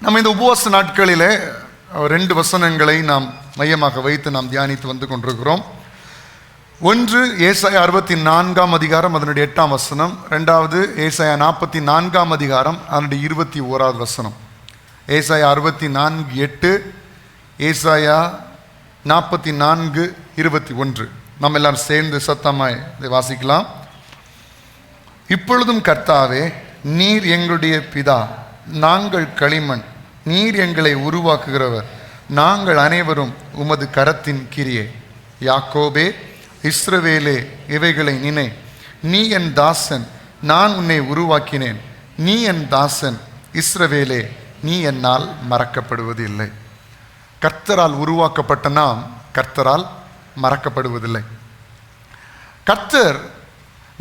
நம்ம இந்த உபவாச நாட்களிலே 2 வசனங்களை நாம் மையமாக வைத்து நாம் தியானித்து வந்து கொண்டிருக்கிறோம். ஒன்று ஏசாயா 64 அதிகாரம் அதனுடைய 8 வசனம். ரெண்டாவது ஏசாயா 44 அதிகாரம் அதனுடைய 21 வசனம். ஏசாயா 64:8, ஏசாயா 44:21. நம்ம எல்லாரும் சேர்ந்து சத்தமாய் இதை வாசிக்கலாம். இப்பொழுதும் கர்த்தாவே, நீர் எங்களுடைய பிதா, நாங்கள் களிமண், நீர் எங்களை உருவாக்குகிறவர், நாங்கள் அனைவரும் உமது கரத்தின் கிரியே. யாக்கோபே, இஸ்ரவேலே, இவைகளை நினை. நீ என் தாசன், நான் உன்னை உருவாக்கினேன். நீ என் தாசன், இஸ்ரவேலே, நீ என்னால் மறக்கப்படுவது இல்லை. கர்த்தரால் உருவாக்கப்பட்ட நாம் கர்த்தரால் மறக்கப்படுவதில்லை. கர்த்தர்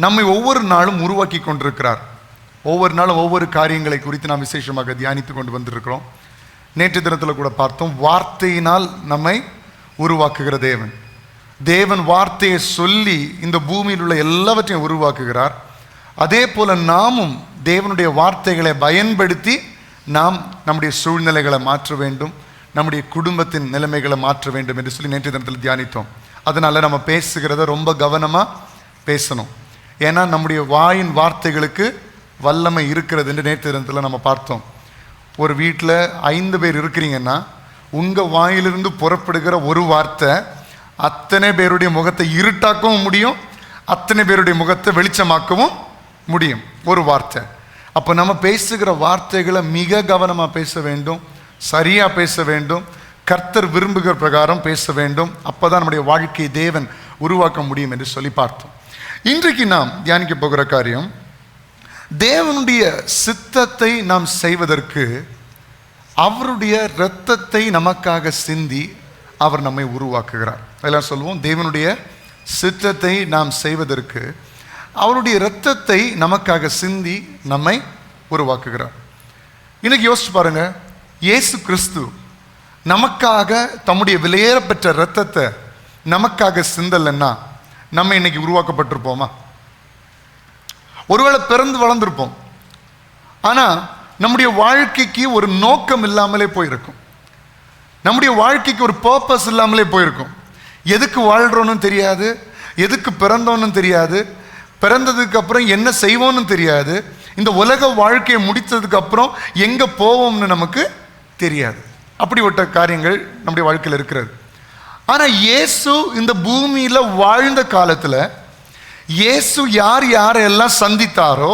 நம்மை ஒவ்வொரு நாளும் உருவாக்கி கொண்டிருக்கிறார். ஒவ்வொரு நாளும் ஒவ்வொரு காரியங்களை குறித்து நாம் விசேஷமாக தியானித்து கொண்டு வந்திருக்கிறோம். நேற்று தினத்தில் கூட பார்த்தோம், வார்த்தையினால் நம்மை உருவாக்குகிற தேவன். தேவன் வார்த்தையை சொல்லி இந்த பூமியில் உள்ள எல்லாவற்றையும் உருவாக்குகிறார். அதே போல நாமும் தேவனுடைய வார்த்தைகளை பயன்படுத்தி நாம் நம்முடைய சூழ்நிலைகளை மாற்ற வேண்டும், நம்முடைய குடும்பத்தின் நிலைமைகளை மாற்ற வேண்டும் என்று சொல்லி நேற்று தினத்தில் தியானித்தோம். அதனால் நம்ம பேசுகிறத ரொம்ப கவனமாக பேசணும். ஏன்னா நம்முடைய வாயின் வார்த்தைகளுக்கு வல்லமை இருக்கிறது என்று நேற்று தினத்தில் நம்ம பார்த்தோம். ஒரு வீட்டில் 5 பேர் இருக்கிறீங்கன்னா உங்கள் வாயிலிருந்து புறப்படுகிற ஒரு வார்த்தை அத்தனை பேருடைய முகத்தை இருட்டாக்கவும் முடியும், அத்தனை பேருடைய முகத்தை வெளிச்சமாக்கவும் முடியும். ஒரு வார்த்தை. அப்போ நம்ம பேசுகிற வார்த்தைகளை மிக கவனமாக பேச வேண்டும், சரியாக பேச வேண்டும், கர்த்தர் விரும்புகிற பிரகாரம் பேச வேண்டும். அப்போ தான் நம்முடைய வாழ்க்கையை தேவன் உருவாக்க முடியும் என்று சொல்லி பார்த்தோம். இன்றைக்கு நாம் தியானிக்க போகிற காரியம், தேவனுடைய சித்தத்தை நாம் செய்வதற்கு அவருடைய இரத்தத்தை நமக்காக சிந்தி அவர் நம்மை உருவாக்குகிறார். எல்லாம் சொல்லுவோம், தேவனுடைய சித்தத்தை நாம் செய்வதற்கு அவருடைய இரத்தத்தை நமக்காக சிந்தி நம்மை உருவாக்குகிறார். இன்னைக்கு யோசிச்சு பாருங்க, இயேசு கிறிஸ்து நமக்காக தம்முடைய விலையேறப்பெற்ற இரத்தத்தை நமக்காக சிந்தலைன்னா நம்ம இன்னைக்கு உருவாக்கப்பட்டிருப்போமா? ஒருவேளை பிறந்து வளர்ந்துருப்போம், ஆனால் நம்முடைய வாழ்க்கைக்கு ஒரு நோக்கம் இல்லாமலே போயிருக்கும். நம்முடைய வாழ்க்கைக்கு ஒரு பர்பஸ் இல்லாமலே போயிருக்கும். எதுக்கு வாழ்கிறோன்னு தெரியாது, எதுக்கு பிறந்தோன்னு தெரியாது, பிறந்ததுக்கு அப்புறம் என்ன செய்வோன்னு தெரியாது, இந்த உலக வாழ்க்கையை முடித்ததுக்கு அப்புறம் எங்கே போவோம்னு நமக்கு தெரியாது. அப்படிப்பட்ட காரியங்கள் நம்முடைய வாழ்க்கையில் இருக்கிறது. ஆனால் இயேசு இந்த பூமியில் வாழ்ந்த காலத்தில் இயேசு யார் யாரெல்லாம் சந்தித்தாரோ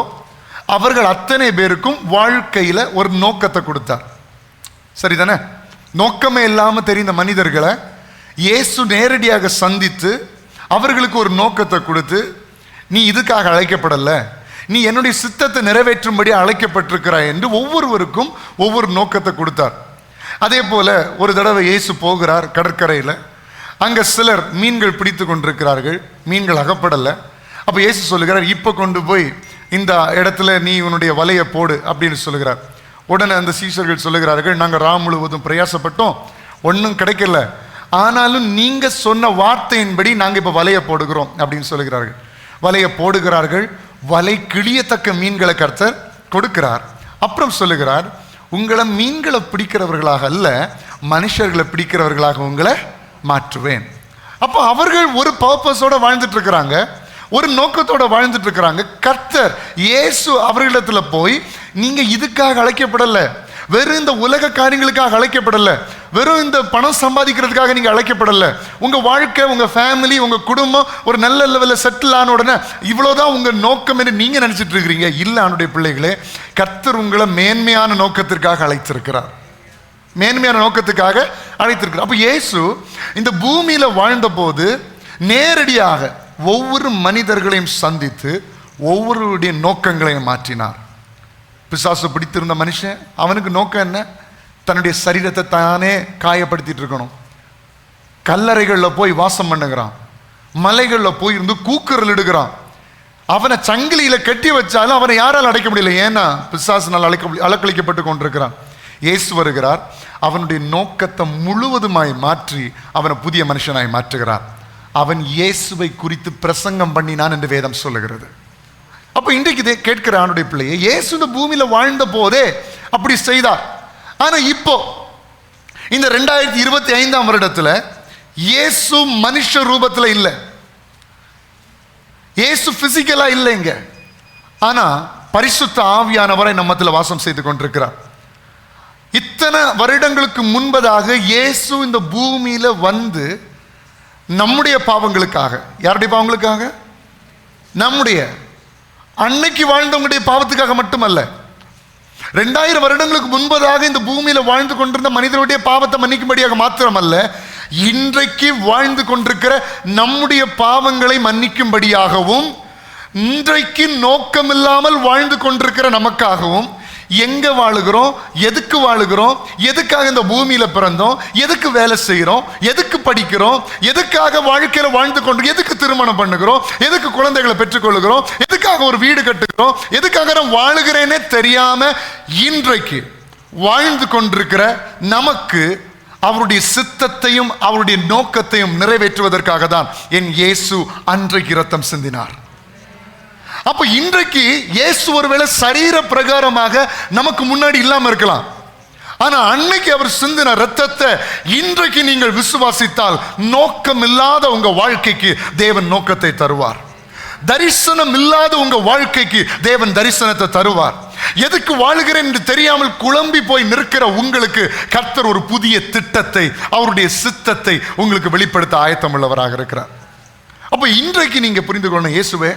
அவர்கள் அத்தனை பேருக்கும் வாழ்க்கையில் ஒரு நோக்கத்தை கொடுத்தார். சரிதானே? நோக்கமே இல்லாமல் தெரிந்த மனிதர்களை இயேசு நேரடியாக சந்தித்து அவர்களுக்கு ஒரு நோக்கத்தை கொடுத்து, நீ இதுக்காக அழைக்கப்படலை, நீ என்னுடைய சித்தத்தை நிறைவேற்றும்படி அழைக்கப்பட்டிருக்கிறாய் என்று ஒவ்வொருவருக்கும் ஒவ்வொரு நோக்கத்தை கொடுத்தார். அதே போல ஒரு தடவை இயேசு போகிறார் கடற்கரையில். அங்கே சிலர் மீன்கள் பிடித்து கொண்டிருக்கிறார்கள், மீன்கள் அகப்படலை. அப்போ இயேசு சொல்லுகிறார், இப்போ கொண்டு போய் இந்த இடத்துல நீ உன்னுடைய வலையை போடு அப்படின்னு சொல்லுகிறார். உடனே அந்த சீஷர்கள் சொல்லுகிறார்கள், நாங்கள் ராம் முழுவதும் பிரயாசப்பட்டோம், ஒன்றும் கிடைக்கல, ஆனாலும் நீங்கள் சொன்ன வார்த்தையின்படி நாங்கள் இப்போ வலையை போடுகிறோம் அப்படின்னு சொல்லுகிறார்கள். வலையை போடுகிறார்கள். வலை கிழியத்தக்க மீன்களை கர்த்தர் கொடுக்கிறார். அப்புறம் சொல்லுகிறார், உங்களை மீன்களை பிடிக்கிறவர்களாக அல்ல, மனுஷர்களை பிடிக்கிறவர்களாக உங்களை மாற்றுவேன். அப்போ அவர்கள் ஒரு பர்பஸோட வாழ்ந்துட்டு இருக்கிறாங்க, ஒரு நோக்கத்தோட வாழ்ந்துட்டு இருக்கிறாங்க. கர்த்தர் இயேசு அவர்களிடத்தில் போய், நீங்க இதுக்காக அழைக்கப்படலை, வெறும் இந்த உலக காரியங்களுக்காக அழைக்கப்படலை, வெறும் இந்த பணம் சம்பாதிக்கிறதுக்காக நீங்க அழைக்கப்படலை, உங்க வாழ்க்கை, உங்க ஃபேமிலி, உங்க குடும்பம் ஒரு நல்ல லெவலில் செட்டில் ஆன உடனே இவ்வளவுதான் உங்க நோக்கம் என்று நீங்க நினைச்சிட்டு இருக்கிறீங்க. இல்லை ஆண்டுடைய பிள்ளைகளே, கர்த்தர் உங்களை மேன்மையான நோக்கத்திற்காக அழைத்திருக்கிறார், மேன்மையான நோக்கத்துக்காக அழைத்திருக்கிறார். அப்போ இயேசு இந்த பூமியில வாழ்ந்த போது நேரடியாக ஒவ்வொரு மனிதர்களையும் சந்தித்து ஒவ்வொருடைய நோக்கங்களையும் மாற்றினார். பிசாசு பிடித்திருந்த மனுஷன், அவனுக்கு நோக்கம் என்ன? தன்னுடைய சரீரத்தை தானே காயப்படுத்திட்டு இருக்கணும். கல்லறைகளில் போய் வாசம் பண்ணுகிறான், மலைகளில் போய் இருந்து கூக்குரல் இடுகிறான். அவனை சங்கிலியில கட்டி வச்சாலும் அவனை யாரால் அடைக்க முடியல, ஏன்னா பிசாசினால் அலக்களிக்கப்பட்டு கொண்டிருக்கிறான். இயேசு வருகிறார், அவனுடைய நோக்கத்தை முழுவதுமாய் மாற்றி அவனை புதிய மனுஷனாய் மாற்றுகிறார். அவன் இயேசுவை குறித்து பிரசங்கம் பண்ணினான் என்று வேதம் சொல்லுகிறது. அப்போ இன்றைக்கு கேட்கிற ஆணுடைய பிள்ளையை, இயேசு இந்த பூமியில வாழ்ந்த போதே அப்படி செய்தார். ஆனா இப்போ இந்த 2025 வருடத்துல இயேசு மனுஷ ரூபத்துல இல்லை, இயேசு பிசிக்கலா இல்லைங்க. ஆனா பரிசுத்த ஆவியானவரை நம்மத்துல வாசம் செய்து கொண்டிருக்கிறார். இத்தனை வருடங்களுக்கு முன்பதாக இயேசு இந்த பூமியில வந்து நம்முடைய பாவங்களுக்காக, யாருடைய பாவங்களுக்காக? நம்முடைய அன்னைக்கு வாழ்ந்தவங்களுடைய பாவத்துக்காக மட்டுமல்ல, 2000 வருடங்களுக்கு முன்பதாக இந்த பூமியில வாழ்ந்து கொண்டிருந்த மனிதனுடைய பாவத்தை மன்னிக்கும்படியாக மாத்திரமல்ல, இன்றைக்கு வாழ்ந்து கொண்டிருக்கிற நம்முடைய பாவங்களை மன்னிக்கும்படியாகவும், இன்றைக்கு நோக்கமில்லாமல் வாழ்ந்து கொண்டிருக்கிற நமக்காகவும், எங்க வாழுகிறோம், எதுக்கு வாழுகிறோம், எதுக்காக இந்த பூமியில பிறந்தோம், எதுக்கு வேலை செய்யறோம், எதுக்கு படிக்கிறோம், எதுக்காக வாழ்க்கையில வாழ்ந்து கொண்டு, எதுக்கு திருமணம் பண்ணுகிறோம், எதுக்கு குழந்தைகளை பெற்றுக்கொள்கிறோம், எதுக்காக ஒரு வீடு கட்டுகிறோம், எதுக்காக நான் வாழுகிறேனே தெரியாம இன்றைக்கு வாழ்ந்து கொண்டிருக்கிற நமக்கு அவருடைய சித்தத்தையும் அவருடைய நோக்கத்தையும் நிறைவேற்றுவதற்காக தான் என் இயேசு அன்றைக்கு இரத்தம் சிந்தினார். அப்ப இன்றைக்கு இயேசு ஒருவேளை சரீர பிரகாரமாக நமக்கு முன்னாடி இல்லாம இருக்கலாம், ஆனா அன்னைக்கு அவர் சிந்தின இரத்தத்தை இன்றைக்கு நீங்கள் விசுவாசித்தால் நோக்கம் இல்லாத உங்க வாழ்க்கைக்கு தேவன் நோக்கத்தை தருவார். தரிசனம் இல்லாத உங்க வாழ்க்கைக்கு தேவன் தரிசனத்தை தருவார். எதுக்கு வாழுகிறேன் என்று தெரியாமல் குழம்பி போய் நிற்கிற உங்களுக்கு கர்த்தர் ஒரு புதிய திட்டத்தை, அவருடைய சித்தத்தை உங்களுக்கு வெளிப்படுத்த ஆயத்தம் உள்ளவராக இருக்கிறார். அப்ப இன்றைக்கு நீங்க புரிந்து கொள்ளணும், இயேசுவே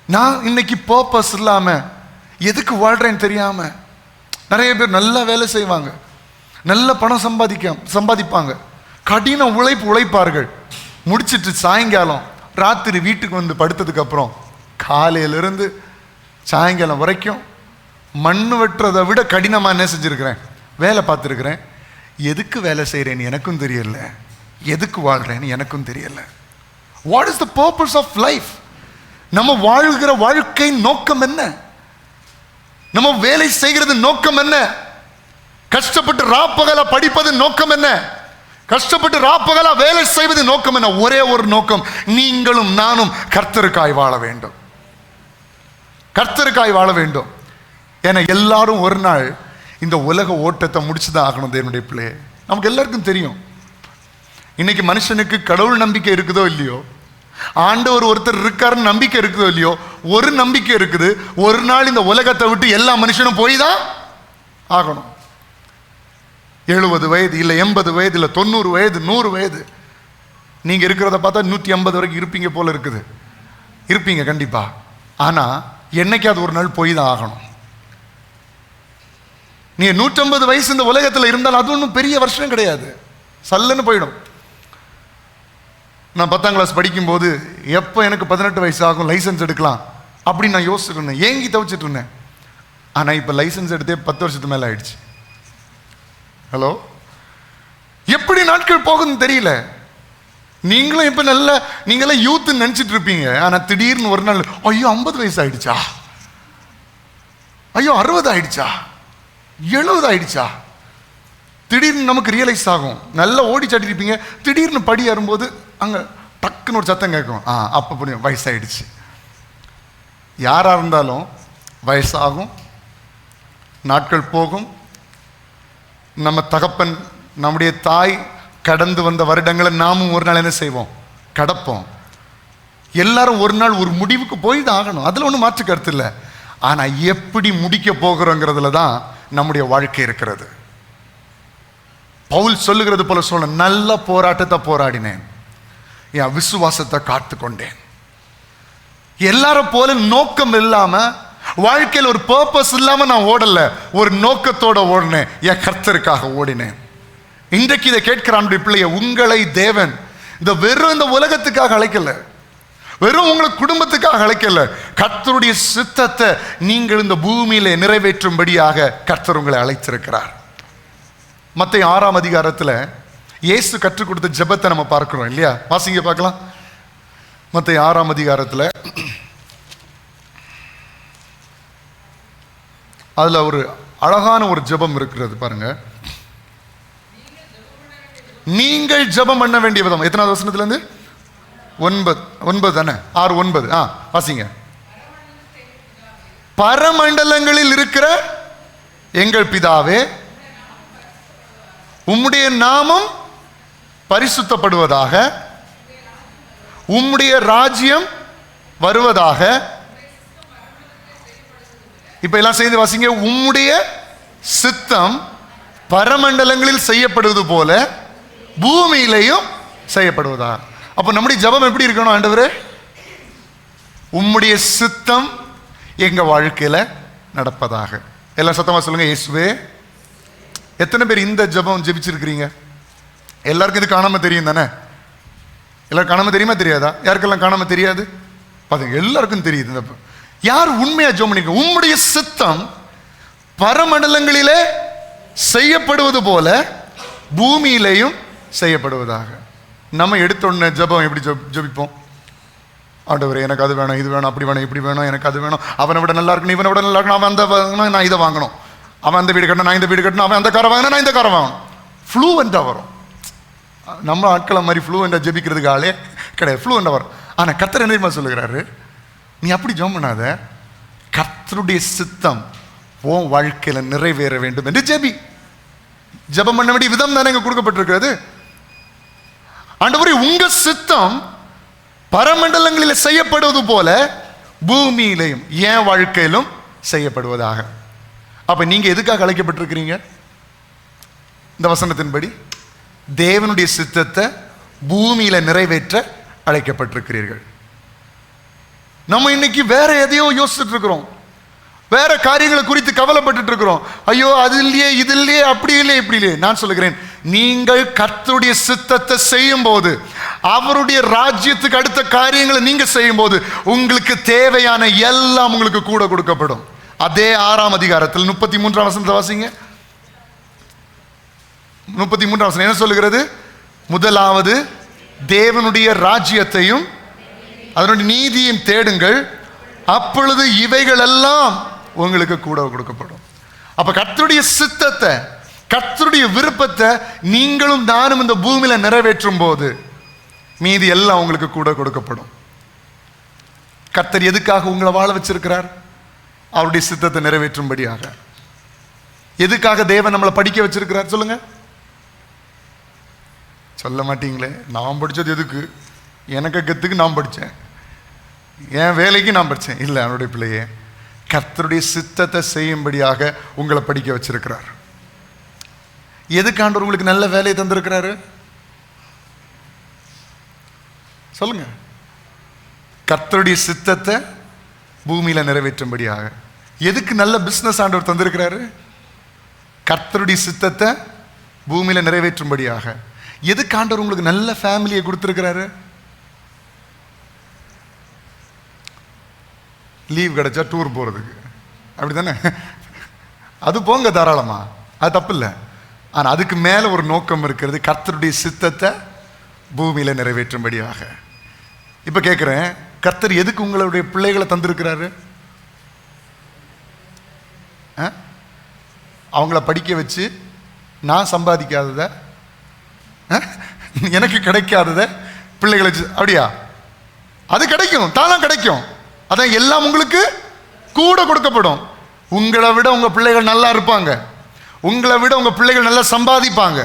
நான் இன்னைக்கு பர்பஸ் இல்லாம எதுக்கு வாழ்றேன்னு தெரியாம, நிறைய பேர் நல்ல வேலை செய்வாங்க, நல்ல பணம் சம்பாதிப்பாங்க, கடின உழைப்பார்கள், முடிச்சிட்டு சாயங்காலம் ராத்திரி வீட்டுக்கு வந்து படுத்ததுக்கு அப்புறம் காலையிலிருந்து சாயங்காலம் வரைக்கும் மண் வெட்டுறதை விட கடினமாக என்ன செஞ்சிருக்கிறேன், வேலை பார்த்துருக்கிறேன். எதுக்கு வேலை செய்கிறேன்னு எனக்கும் தெரியல, எதுக்கு வாழ்கிறேன்னு எனக்கும் தெரியல. What is the purpose of life? நம்ம வாழ்கிற வாழ்க்கை நோக்கம் என்ன? நம்ம வேலை செய்கிறது நோக்கம் என்ன? கஷ்டப்பட்டு ராப்பகலா படிப்பது நோக்கம் என்ன? கஷ்டப்பட்டு ராப்பகலா வேலை செய்வது நோக்கம் என்ன? ஒரே ஒரு நோக்கம், நீங்களும் நானும் கர்த்தருக்காய் வாழ வேண்டும், கர்த்தருக்காய் வாழ வேண்டும். ஏன்னா எல்லாரும் ஒரு நாள் இந்த உலக ஓட்டத்தை முடிச்சுதான் ஆகணும். என்னுடைய பிள்ளையே, நமக்கு எல்லாருக்கும் தெரியும், இன்னைக்கு மனுஷனுக்கு கடவுள் நம்பிக்கை இருக்குதோ இல்லையோ, ஆண்டவர் ஒருத்தர் இருக்காருன்னு நம்பிக்கை இருக்குதோ இல்லையோ, ஒரு நம்பிக்கை இருக்குது, ஒரு நாள் இந்த உலகத்தை விட்டு எல்லா மனுஷனும் போய் தான் ஆகணும். 70 வயது இல்லை 80 வயது இல்லை 90 வயது 100 வயது, நீங்க இருக்கிறத பார்த்தா 150 வரைக்கும் இருப்பீங்க போல இருக்குது, இருப்பீங்க கண்டிப்பா. ஆனா என்னைக்காவது ஒரு நாள் போய் தான் ஆகணும். நீங்க 150 வயசு இந்த உலகத்தில் இருந்தால் அது ஒன்றும் பெரிய வருஷம் கிடையாது, சல்லுன்னு போயிடும். நான் 10ஆம் கிளாஸ் படிக்கும்போது எப்போ எனக்கு 18 வயசு ஆகும் லைசன்ஸ் எடுக்கலாம் அப்படின்னு நான் யோசிச்சுட்டு ஏங்கி தவிச்சிட்டு இருந்தேன். ஆனால் இப்போ லைசன்ஸ் எடுத்தே 10 வருஷத்துக்கு மேலே ஆயிடுச்சு. ஹலோ, எப்படி நாட்கள் போகுதுன்னு தெரியல. நீங்களும் இப்போ நீங்களாம் யூத்துன்னு நினச்சிட்டு இருப்பீங்க, ஆனால் திடீர்னு ஒரு நாள் ஐயோ 50 வயசு ஆயிடுச்சா, ஐயோ 60 ஆயிடுச்சா, 70 ஆயிடுச்சா, திடீர்னு நமக்கு ரியலைஸ் ஆகும். நல்லா ஓடி சாட்டிருப்பீங்க, திடீர்னு படி ஏறும்போது அங்கே டக்குன்னு ஒரு சத்தம் கேட்கும், அப்போ புரியும் வயசாயிடுச்சு. யாராக இருந்தாலும் வயசாகும், நாட்கள் போகும். நம்ம தகப்பன், நம்முடைய தாய் கடந்து வந்த வருடங்களை நாமும் ஒரு நாள் என்ன செய்வோம், கடப்போம். எல்லாரும் ஒரு நாள் ஒரு முடிவுக்கு போய் தான் ஆகணும், அதில் ஒன்றும் மாற்று கருத்து இல்லை. ஆனால் எப்படி முடிக்க போகிறோங்கிறதுல தான் நம்முடைய வாழ்க்கை இருக்கிறது. பவுல் சொல்லுகிறது போல சொல்ல, நல்ல போராட்டத்தை போராடினேன், என் விசுவாசத்தை காத்து கொண்டேன். எல்லாரும் போல நோக்கம் இல்லாம, வாழ்க்கையில் ஒரு பர்பஸ் இல்லாம நான் ஓடல, ஒரு நோக்கத்தோட ஓடினேன், என் கர்த்தருக்காக ஓடினேன். இன்றைக்கு இதை கேட்கிற பிள்ளைய, உங்களை தேவன் வெறும் இந்த உலகத்துக்காக அழைக்கல, வெறும் உங்களுக்கு குடும்பத்துக்காக அழைக்கல, கர்த்தருடைய சித்தத்தை நீங்கள் இந்த பூமியில நிறைவேற்றும்படியாக கர்த்தர் உங்களை அழைத்திருக்கிறார். மத்தேயு 6ஆம் அதிகாரத்தில் இயேசு கற்றுக் கொடுத்த ஜெபத்தை நம்ம பார்க்கிறோம் இல்லையா? வாசிங்க பார்க்கலாம். மத்தேயு 6ஆம் அதிகாரத்தில் அதுல ஒரு அழகான ஒரு ஜெபம் இருக்கிறது பாருங்க. நீங்கள் ஜெபம் பண்ண வேண்டிய விதம். எத்தனாவது வசனத்துல இருந்து? 9 தானே? 6, 9. வாசிங்க. பரமண்டலங்களில் இருக்கிற எங்கள் பிதாவே, உம்முடைய நாமம் பரிசுத்தப்படுவதாக, உம்முடைய ராஜ்யம் வருவதாக. இப்ப எல்லாம் செய்து வாசிங்க. உம்முடைய சித்தம் பரமண்டலங்களில் செய்யப்படுவது போல பூமியிலையும் செய்யப்படுவதா. அப்ப நம்முடைய ஜெபம் எப்படி இருக்கணும்? ஆண்டவரே, உம்முடைய சித்தம் எங்க வாழ்க்கையில நடப்பதாக. எல்லாம் சத்தமா சொல்லுங்க, இயேசுவே. எத்தனை பேர் இந்த ஜெபம் ஜெபிச்சிருக்கிறீங்க? எல்லாருக்கும் இது காணாம தெரியும் தானே? எல்லாரும் காணாம தெரியுமா தெரியாதா? யாருக்கெல்லாம் காணாம தெரியாது? பாருங்க, எல்லாருக்கும் தெரியுது. யார் உண்மையா ஜெபம் பண்ணிக்க? உம்முடைய சித்தம் பரமண்டலங்களிலே செய்யப்படுவது போல பூமியிலையும் செய்யப்படுவதாக. நம்ம எடுத்தோடனே ஜெபம் எப்படி ஜெபிப்போம்? ஆண்டவரே, எனக்கு அது வேணும், இது வேணும், அப்படி வேணும், இப்படி வேணும், எனக்கு அது வேணும், அவனை விட நல்லா இருக்கணும், இவனை விட நல்லா இருக்கணும், அவன் அந்த வாங்கணும், நான் இதை வாங்கணும், அவன் அந்த வீடு கட்டணும், நான் இந்த வீடு கட்டணும், அவன் அந்த காரை வாங்கினா நான் இந்த காரை வாங்கணும். ஃப்ளூவெண்ட்டாக வரும். நம்ம ஆட்களை மாதிரி ஃப்ளூவெண்ட்டாக ஜெபிக்கிறதுக்கு ஆளே கிடையாது. ஃப்ளூவெண்ட்டாக வரும். ஆனால் கர்த்தர் என்ன தெரியுமா சொல்லுகிறாரு? நீ அப்படி ஜெபம் பண்ணாத, கர்த்தருடைய சித்தம் உன் வாழ்க்கையில் நிறைவேற வேண்டும் என்று ஜெபி. ஜெபம் பண்ண வேண்டிய விதம் தானே இங்கே கொடுக்கப்பட்டிருக்கிறது. ஆண்டவரே, உங்க சித்தம் பரமண்டலங்களில் செய்யப்படுவது போல பூமியிலையும் என் வாழ்க்கையிலும் செய்யப்படுவதாக. அப்ப நீங்க எதுக்காக அழைக்கப்பட்டிருக்கிறீங்க? இந்த வசனத்தின்படி தேவனுடைய சித்தத்தை பூமியில நிறைவேற்ற அழைக்கப்பட்டிருக்கிறீர்கள். நம்ம இன்னைக்கு வேற எதையோ யோசிச்சுட்டு இருக்கிறோம், வேற காரியங்களை குறித்து கவலைப்பட்டு இருக்கிறோம். ஐயோ, அது இல்லையே, இது இல்லையே, அப்படி இல்லையே, இப்படி இல்லையே. நான் சொல்லுகிறேன், நீங்கள் கர்த்தருடைய சித்தத்தை செய்யும் போது, அவருடைய ராஜ்யத்துக்கு அடுத்த காரியங்களை நீங்க செய்யும் போது, உங்களுக்கு தேவையான எல்லாம் உங்களுக்கு கூட கொடுக்கப்படும். அதே 6ஆம் அதிகாரத்தில் 33ஆம் வசனத்தை வாசிங்க. 33ஆம் வசனம் என்ன சொல்லுகிறது? முதலாவது தேவனுடைய ராஜ்யத்தையும் அதனுடைய நீதியையும் தேடுங்கள், அப்பொழுது இவைகள் எல்லாம் உங்களுக்கு கூட கொடுக்கப்படும். அப்ப கர்த்தருடைய சித்தத்தை, கர்த்தருடைய விருப்பத்தை நீங்களும் நானும் இந்த பூமியில நிறைவேற்றும் போது மீதி எல்லாம் உங்களுக்கு கூட கொடுக்கப்படும். கர்த்தர் எதுக்காக உங்களை வாழ வச்சிருக்கிறார்? அவருடைய சித்தத்தை நிறைவேற்றும்படியாக. எதுக்காக தேவன் நம்மளை படிக்க வச்சிருக்கிறார்? சொல்லுங்க. சொல்ல மாட்டீங்களே. நான் படிச்சது எதுக்கு? எனக்கு கத்துக்கு நான் படித்தேன், என் வேலைக்கு நான் படித்தேன். இல்லை, அவனுடைய பிள்ளையே, கர்த்தருடைய சித்தத்தை செய்யும்படியாக உங்களை படிக்க வச்சிருக்கிறார். எதுக்காண்டவர் உங்களுக்கு நல்ல வேலையை தந்திருக்கிறாரு? சொல்லுங்க. கர்த்தருடைய சித்தத்தை பூமியில நிறைவேற்றும்படியாக. எதுக்கு நல்ல பிசினஸ் ஆண்டவர் தந்திருக்கிறாரு? கர்த்தருடைய சித்தத்தை பூமியில நிறைவேற்றும்படியாக. எதுக்கு ஆண்டவர் உங்களுக்கு நல்ல ஃபேமிலியை கொடுத்திருக்கிறாரு? லீவ் கிடைச்சா டூர் போறதுக்கு, அப்படித்தானே? அது போங்க தாராளமா, அது தப்பு இல்லை. ஆனா அதுக்கு மேல ஒரு நோக்கம் இருக்கிறது, கர்த்தருடைய சித்தத்தை பூமியில நிறைவேற்றும்படியாக. இப்ப கேட்கிறேன், கர்த்தர் எதுக்கு உங்களுடைய பிள்ளைகளை தந்திருக்கிறாரு? அவங்கள படிக்க வச்சு நான் சம்பாதிக்காதத, எனக்கு கிடைக்காதத பிள்ளைகளை வச்சு, அப்படியா? அது கிடைக்கும், தானா கிடைக்கும். அதான் எல்லாம் உங்களுக்கு கூட கொடுக்கப்படும். உங்களை விட உங்க பிள்ளைகள் நல்லா இருப்பாங்க, உங்களை விட உங்க பிள்ளைகள் நல்லா சம்பாதிப்பாங்க,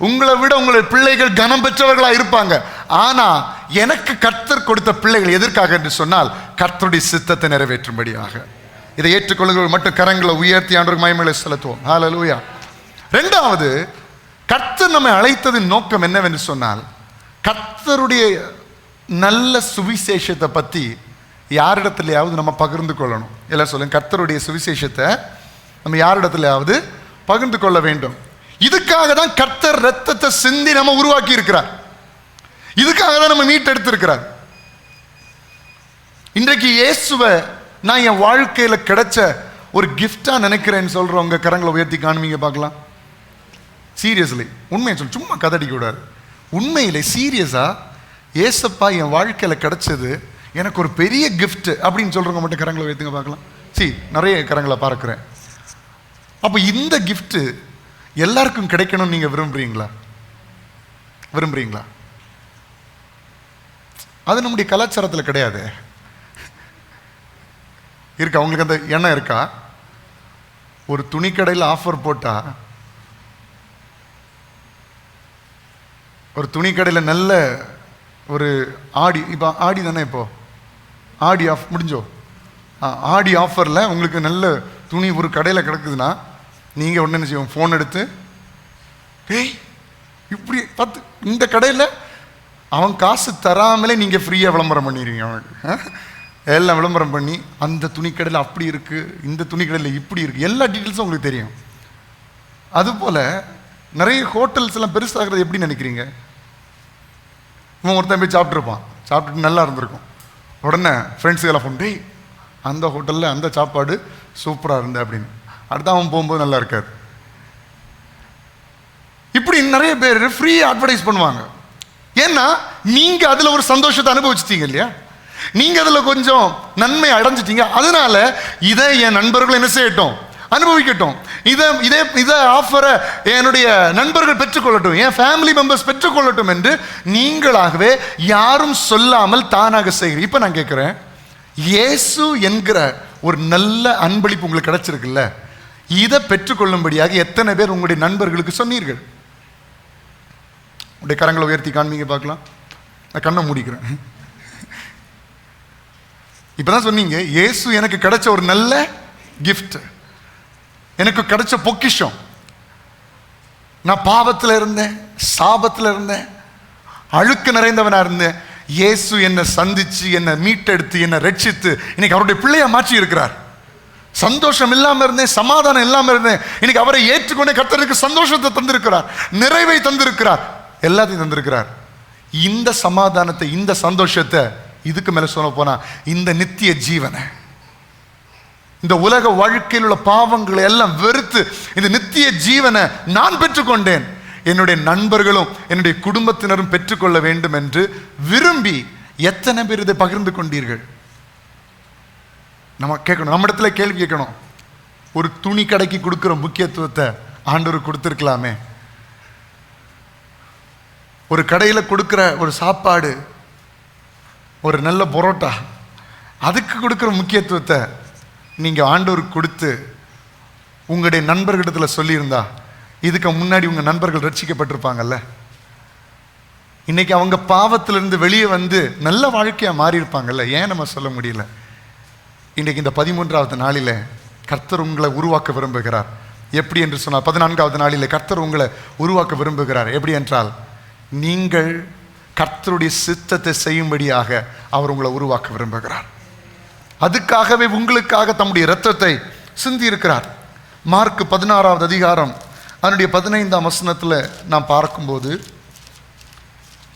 உங்களை விட உங்களுடைய பிள்ளைகள் கனம் பெற்றவர்களா இருப்பாங்க. ஆனா எனக்கு கர்த்தர் கொடுத்த பிள்ளைகள் எதற்காக என்று சொன்னால், கர்த்தருடைய சித்தத்தை நிறைவேற்றும்படியாக. இதை ஏற்றுக்கொள்ளுங்கள். மட்டும் கரங்களை உயர்த்தி ஆண்டவருக்கு மகிமையை செலுத்துவோம். ஹல்லேலூயா. இரண்டாவது, கர்த்தர் நம்மை அழைத்ததின் நோக்கம் என்னவென்று சொன்னால், கர்த்தருடைய நல்ல சுவிசேஷத்தை பத்தி யாரிடத்திலேயாவது நம்ம பகிர்ந்து கொள்ளணும். எல்லாம் சொல்லுங்க, கர்த்தருடைய சுவிசேஷத்தை நம்ம யாரிடத்திலேயாவது பகிர்ந்து கொள்ள வேண்டும். இதுக்காக தான் கர்த்தர் ரத்தத்தை சிந்தி நம்ம உருவாக்கி இருக்கிறார். இதுக்காக தான் நம்ம மீட்டெடுத்திருக்கிறார். இன்றைக்கு இயேசுவை நான் என் வாழ்க்கையில கிடைச்ச ஒரு கிஃப்டா நினைக்கிறேன்னு சொல்றவங்க கரங்களை உயர்த்தி காணுமீங்க பார்க்கலாம். சீரியஸ்லி, உண்மையை சொல்லு, சும்மா கதடிக்க கூடாது. உண்மையிலே சீரியஸா, ஏசப்பா என் வாழ்க்கையில கிடைச்சது எனக்கு ஒரு பெரிய கிஃப்ட் அப்படின்னு சொல்றவங்க மட்டும் கரங்களை உயர்த்துங்க பார்க்கலாம். நிறைய கரங்களை பார்க்கிறேன். அப்ப இந்த கிஃப்ட் எல்லாருக்கும் கிடைக்கணும் நீங்க விரும்புறீங்களா? விரும்புறீங்களா? அது நம்முடைய கலாச்சாரத்தில் கிடையாது. இருக்கா உங்களுக்கு அந்த எண்ணம் இருக்கா? ஒரு துணிக்கடையில் ஆஃபர் போட்டா ஒரு துணி கடையில் நல்ல ஒரு ஆடி, இப்போ ஆடி தானே, இப்போது ஆடி ஆஃப் முடிஞ்சோ, ஆடி ஆஃபரில் உங்களுக்கு நல்ல துணி ஒரு கடையில் கிடக்குதுன்னா நீங்கள் ஒன்று என்ன செய்வோம், ஃபோன் எடுத்து ஏய் இப்படி பார்த்து இந்த கடையில் அவன் காசு தராமலே நீங்கள் ஃப்ரீயாக விளம்பரம் பண்ணிடுவீங்க. அவனுக்கு எல்லாம் விளம்பரம் பண்ணி அந்த துணிக்கடையில் அப்படி இருக்குது, இந்த துணிக்கடையில் இப்படி இருக்குது, எல்லா டீட்டெயில்ஸும் உங்களுக்கு தெரியும். அதுபோல் நிறைய ஹோட்டல்ஸ் எல்லாம் பெருசாகிறது எப்படி நினைக்கிறீங்க? இவன் ஒருத்தன் போய் சாப்பிட்ருப்பான், சாப்பிட்டுட்டு நல்லா இருந்திருக்கும், உடனே ஃப்ரெண்ட்ஸுக்கெல்லாம் ஃபோன், டேய் அந்த ஹோட்டலில் அந்த சாப்பாடு சூப்பராக இருந்தேன் அப்படின்னு. அடுத்த அவன் போகும்போது நல்லா இருக்காது. இப்படி நிறைய பேர் ஃப்ரீ அட்வர்டைஸ் பண்ணுவாங்க. ஏன்னா நீங்கள் அதில் ஒரு சந்தோஷத்தை அனுபவிச்சிட்டீங்க இல்லையா, நீங்கள் அதில் கொஞ்சம் நன்மை அடைஞ்சிட்டீங்க. அதனால இதை என் நண்பர்கள் என்ன செய்யட்டும், அனுபவிக்கட்டும், இதை ஆஃபரை என்னுடைய நண்பர்கள் பெற்றுக்கொள்ளட்டும், என் ஃபேமிலி மெம்பர்ஸ் பெற்றுக்கொள்ளட்டும் என்று நீங்களாகவே யாரும் சொல்லாமல் தானாக செய்கிறீங்க. இப்போ நான் கேட்குறேன், இயேசு என்கிற ஒரு நல்ல அன்பளிப்பு உங்களுக்கு கிடைச்சிருக்குல்ல, இதை பெற்றுக்கொள்ளும்படியாக எத்தனை பேர் உங்களுடைய நண்பர்களுக்கு சொன்னீர்கள்? உடைய கரங்களை உயர்த்தி காண்பீங்க பார்க்கலாம். நான் கண்ணை மூடிக்கிறேன். இப்பதான் சொன்னீங்க, இயேசு எனக்கு கிடைச்ச ஒரு நல்ல கிஃப்ட், எனக்கு கிடைச்ச பொக்கிஷம். நான் பாவத்தில் இருந்தேன், சாபத்தில் இருந்தேன், அழுக்கு நிறைந்தவனா இருந்தேன். இயேசு என்னை சந்திச்சு, என்னை மீட்டெடுத்து, என்னை ரட்சித்து இன்னைக்கு அவருடைய பிள்ளையா மாற்றி இருக்கிறார். சந்தோஷம் இல்லாமல் இருந்தேன், சமாதானம் இல்லாமல் இருந்தேன், இன்னைக்கு அவரை ஏற்றுக்கொண்டே கர்த்தருக்கு சந்தோஷத்தை தந்திருக்கிறார், நிறைவை தந்திருக்கிறார், எல்லாத்தையும் தந்திருக்கிறார். இந்த சமாதானத்தை, இந்த சந்தோஷத்தை, இதுக்கு மேல சொல்ல போனா இந்த நித்திய ஜீவனை, இந்த உலக வாழ்க்கையில் உள்ள பாவங்களை எல்லாம் வெறுத்து இந்த நித்திய ஜீவனை நான் பெற்றுக்கொண்டேன், என்னுடைய நண்பர்களும் என்னுடைய குடும்பத்தினரும் பெற்றுக்கொள்ள வேண்டும் என்று விரும்பி எத்தனை பேர் இதை பகிர்ந்து கொண்டீர்கள்? நம்ம கேட்கணும், நம்ம இடத்துல கேள்வி கேட்கணும். ஒரு துணி கடைக்கு கொடுக்கிற முக்கியத்துவத்தை ஆண்டவர் கொடுத்திருக்கலாமே. ஒரு கடையில் கொடுக்கிற ஒரு சாப்பாடு, ஒரு நல்ல பரோட்டா, அதுக்கு கொடுக்குற முக்கியத்துவத்தை நீங்கள் ஆண்டவருக்கு கொடுத்து உங்களுடைய நண்பர்களிடத்தில் சொல்லியிருந்தா இதுக்கு முன்னாடி உங்கள் நண்பர்கள் ரட்சிக்கப்பட்டிருப்பாங்கல்ல. இன்னைக்கு அவங்க பாவத்திலிருந்து வெளியே வந்து நல்ல வாழ்க்கையாக மாறி இருப்பாங்கல்ல. ஏன் நம்ம சொல்ல முடியல? இன்றைக்கு இந்த 13வது நாளில் கர்த்தர் உங்களை உருவாக்க விரும்புகிறார். எப்படி என்று சொன்னால் 14வது நாளில் கர்த்தர் உங்களை உருவாக்க விரும்புகிறார். எப்படி என்றால், நீங்கள் கர்த்தருடைய சித்தத்தை செய்யும்படியாக அவர் உங்களை உருவாக்க விரும்புகிறார். அதுக்காகவே உங்களுக்காக தம்முடைய இரத்தத்தை சிந்தி இருக்கிறார். மார்க் 16வது அதிகாரம் அதனுடைய 15ஆம் வசனத்தில் நாம் பார்க்கும்போது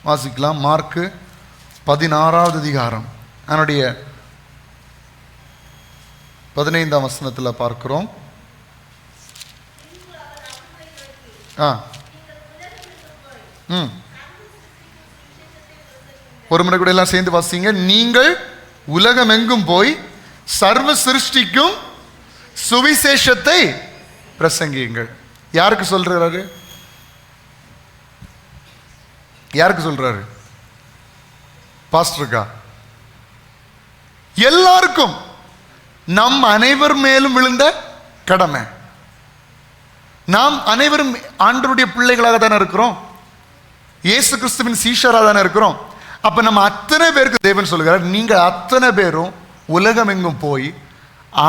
வாசிக்கலாம். மார்க் 16வது அதிகாரம் அதனுடைய 15ஆம் வசனத்தில் பார்க்கிறோம். ஒரு முறை கூட எல்லாம் சேர்ந்து வாசிங்க. நீங்கள் உலகம் எங்கும் போய் சர்வ சிருஷ்டிக்கும் சுவிசேஷத்தை பிரசங்கியுங்கள். யாருக்கு சொல்றாரு? யாருக்கு சொல்றாரு? பாஸ்டருக்கா? எல்லாருக்கும். நம் அனைவர் மேலும் விழுந்த கடமை. நாம் அனைவரும் ஆண்டவருடைய பிள்ளைகளாக தானே இருக்கிறோம், இயேசு கிறிஸ்துவின் சீஷராக தானே இருக்கிறோம். அப்ப நம்ம அத்தனை பேருக்கு தேவன் சொல்கிறார், நீங்க அத்தனை பேரும் உலகம் எங்கும் போய்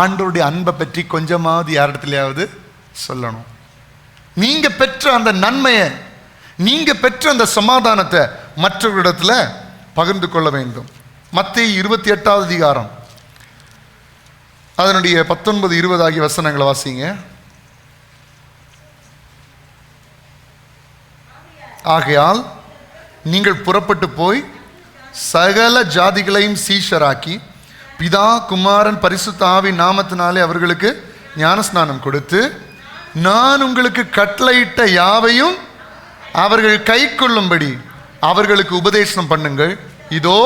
ஆண்டவருடைய அன்பை பற்றி கொஞ்சமாவது யாரிடத்திலேயாவது சொல்லணும். நீங்க பெற்ற அந்த நன்மையை, நீங்க பெற்ற அந்த சமாதானத்தை மற்றவர்களிடத்துல பகிர்ந்து கொள்ள வேண்டும். மத்தேயு 28வது அதிகாரம் அதனுடைய 19, 20 ஆகிய வசனங்களை வாசிங்க. ஆகையால் நீங்கள் புறப்பட்டு போய் சகல ஜாதிகளையும் சீஷராக்கி பிதா குமாரன் பரிசுத்த ஆவியின் நாமத்தினாலே அவர்களுக்கு ஞானஸ்நானம் கொடுத்து நான் உங்களுக்கு கட்டளையிட்ட யாவையும் அவர்கள் கை கொள்ளும்படி அவர்களுக்கு உபதேசம் பண்ணுங்கள். இதோ